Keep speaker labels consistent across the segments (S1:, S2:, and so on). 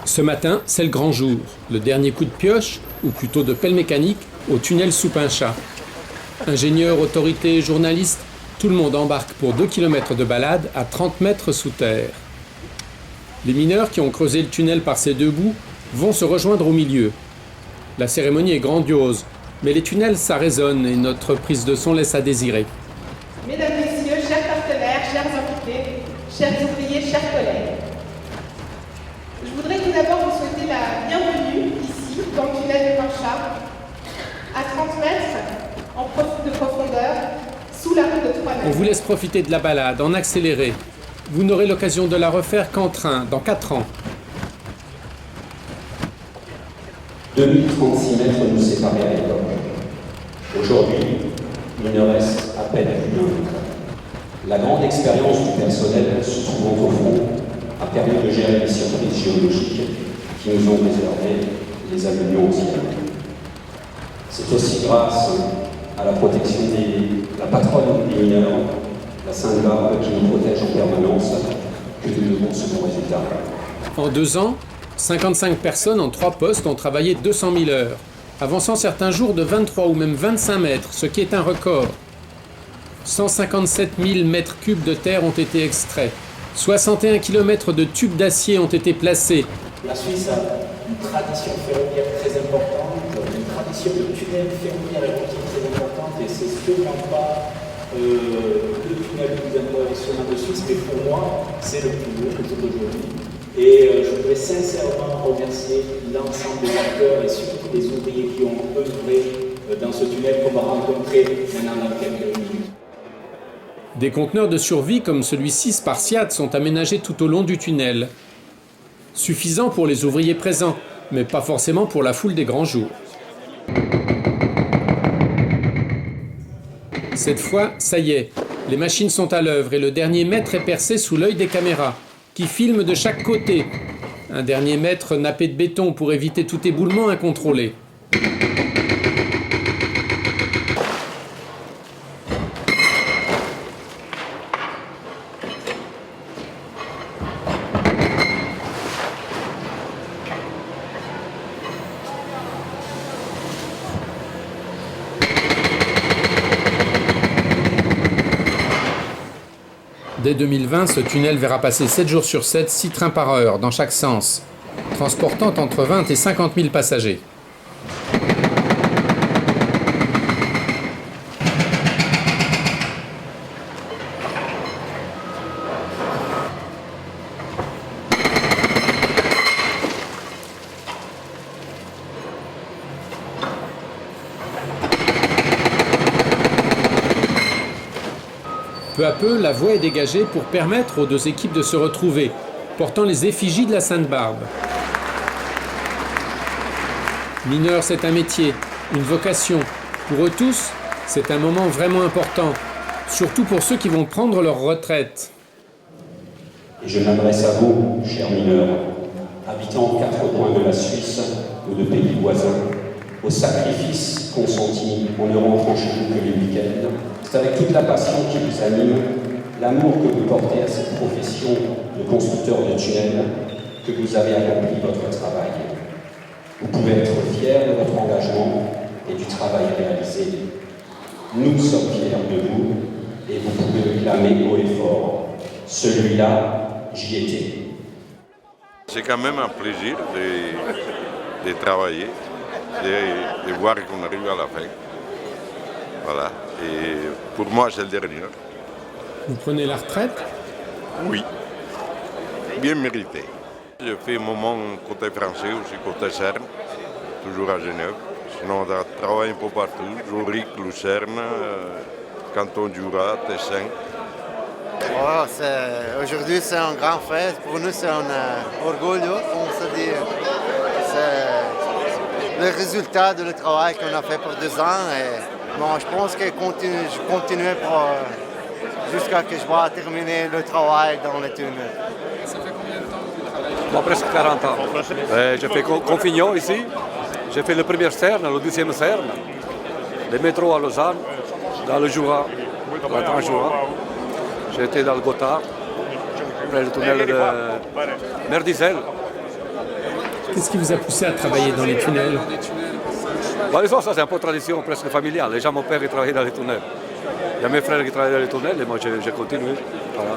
S1: Ce matin, c'est le grand jour, le dernier coup de pioche, ou plutôt de pelle mécanique, au tunnel sous Pinchat. Ingénieurs, autorités, journalistes, tout le monde embarque pour 2 km de balade à 30 mètres sous terre. Les mineurs qui ont creusé le tunnel par ses deux bouts vont se rejoindre au milieu. La cérémonie est grandiose, mais les tunnels, ça résonne et notre prise de son laisse à désirer.
S2: Mesdames, Messieurs, chers partenaires, chers invités, chers ouvriers, chers collègues. Je voudrais tout d'abord vous souhaiter la bienvenue ici, dans le tunnel de Pinchat, à 30 mètres de profondeur, sous la rue de 3 mètres.
S1: On vous laisse profiter de la balade en accéléré. Vous n'aurez l'occasion de la refaire qu'en train, dans 4 ans.
S3: 2036 mètres nous séparaient à l'époque. Aujourd'hui, il ne reste à peine plus d'un mètre. La grande expérience du personnel se trouvant au front a permis de gérer les surprises géologiques qui nous ont réservé les alluvions anciennes. C'est aussi grâce à la protection la patronne des mineurs, la Sainte Barbe, qui nous protège en permanence, que nous devons ce bon résultat.
S1: En 2 ans, 55 personnes en 3 postes ont travaillé 200 000 heures, avançant certains jours de 23 ou même 25 mètres, ce qui est un record. 157 000 mètres cubes de terre ont été extraits. 61 km de tubes d'acier ont été placés.
S4: La Suisse a une tradition ferroviaire très importante, une tradition de tunnel ferroviaire et routier très importante, et c'est sûrement pas le tunnel le plus impressionnant de Suisse, mais pour moi, c'est le plus beau le jour d'aujourd'hui. Et je voudrais sincèrement remercier l'ensemble des acteurs et surtout les ouvriers qui ont œuvré dans ce tunnel qu'on va rencontrer maintenant dans quelques minutes.
S1: Des conteneurs de survie comme celui-ci spartiate sont aménagés tout au long du tunnel. Suffisant pour les ouvriers présents, mais pas forcément pour la foule des grands jours. Cette fois, ça y est, les machines sont à l'œuvre et le dernier mètre est percé sous l'œil des caméras, qui filment de chaque côté. Un dernier mètre nappé de béton pour éviter tout éboulement incontrôlé. Dès 2020, ce tunnel verra passer 7 jours sur 7, 6 trains par heure, dans chaque sens, transportant entre 20 et 50 000 passagers. Peu à peu, la voie est dégagée pour permettre aux 2 équipes de se retrouver, portant les effigies de la Sainte Barbe. Mineur, c'est un métier, une vocation. Pour eux tous, c'est un moment vraiment important, surtout pour ceux qui vont prendre leur retraite.
S3: Et je m'adresse à vous, chers mineurs, habitants aux 4 coins de la Suisse ou de pays voisins, aux sacrifices consentis en ne rentrant chez vous que les week-ends. C'est avec toute la passion qui vous anime, l'amour que vous portez à cette profession de constructeur de tunnels, que vous avez accompli votre travail. Vous pouvez être fiers de votre engagement et du travail réalisé. Nous sommes fiers de vous et vous pouvez le clamer haut et fort. Celui-là, j'y étais.
S5: C'est quand même un plaisir de travailler, de voir qu'on arrive à la fin. Voilà. Et pour moi, c'est le dernier.
S1: Vous prenez la retraite?
S5: Oui. Bien mérité. Je fais un moment côté français, aussi côté Cerne, toujours à Genève. Sinon, on travaille un peu partout. Zurich, Lucerne, Canton du Jura, Tessin.
S6: Aujourd'hui, c'est un grand fête. Pour nous, c'est un orgueil, on se dit. C'est le résultat du travail qu'on a fait pour 2 ans. Et bon, je pense que je continuerai jusqu'à ce que je vais terminer le travail dans le tunnel.
S1: Ça fait combien de temps que vous travaillez?
S7: Bon, presque 40 ans. J'ai fait Confignon ici. J'ai fait le premier Cerne, le deuxième Cerne. Le métro à Lausanne, dans le Jura, dans le Grand Jura. J'ai été dans le Gotthard, près du tunnel de Merdizel.
S1: Qu'est-ce qui vous a poussé à travailler dans les tunnels?
S7: Bah, les autres, ça c'est un peu tradition presque familiale. Déjà mon père il travaillait dans les tunnels. Il y a mes frères qui travaillaient dans les tunnels et moi j'ai continué. Voilà.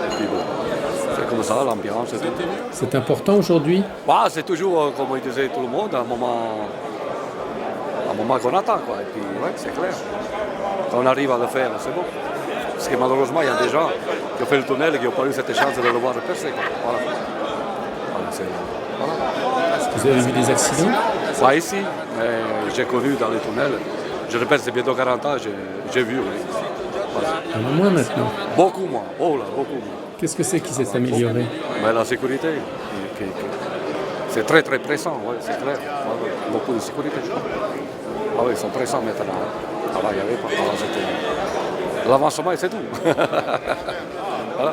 S7: Et puis bon, c'est comme ça, l'ambiance et tout.
S1: C'est important aujourd'hui?
S7: Bah, c'est toujours, comme il disait tout le monde, un moment qu'on attend. Quoi. Et puis, ouais, c'est clair. Quand on arrive à le faire, c'est bon. Parce que malheureusement, il y a des gens qui ont fait le tunnel et qui n'ont pas eu cette chance de le voir percer. Voilà.
S1: Est-ce que vous avez vu des accidents?
S7: Pas ici, mais j'ai connu dans les tunnels. Je répète, c'est bientôt 40 ans, j'ai vu. Oui. Voilà.
S1: Il y en a moins maintenant.
S7: Beaucoup moins. Oh là, beaucoup moins.
S1: Qu'est-ce que c'est qui s'est amélioré?
S7: Mais la sécurité, c'est très très pressant, ouais, c'est clair. Ouais, beaucoup de sécurité. Ah oui, ils sont pressants maintenant. Avant, il y avait pas. L'avancement et c'est tout. Voilà.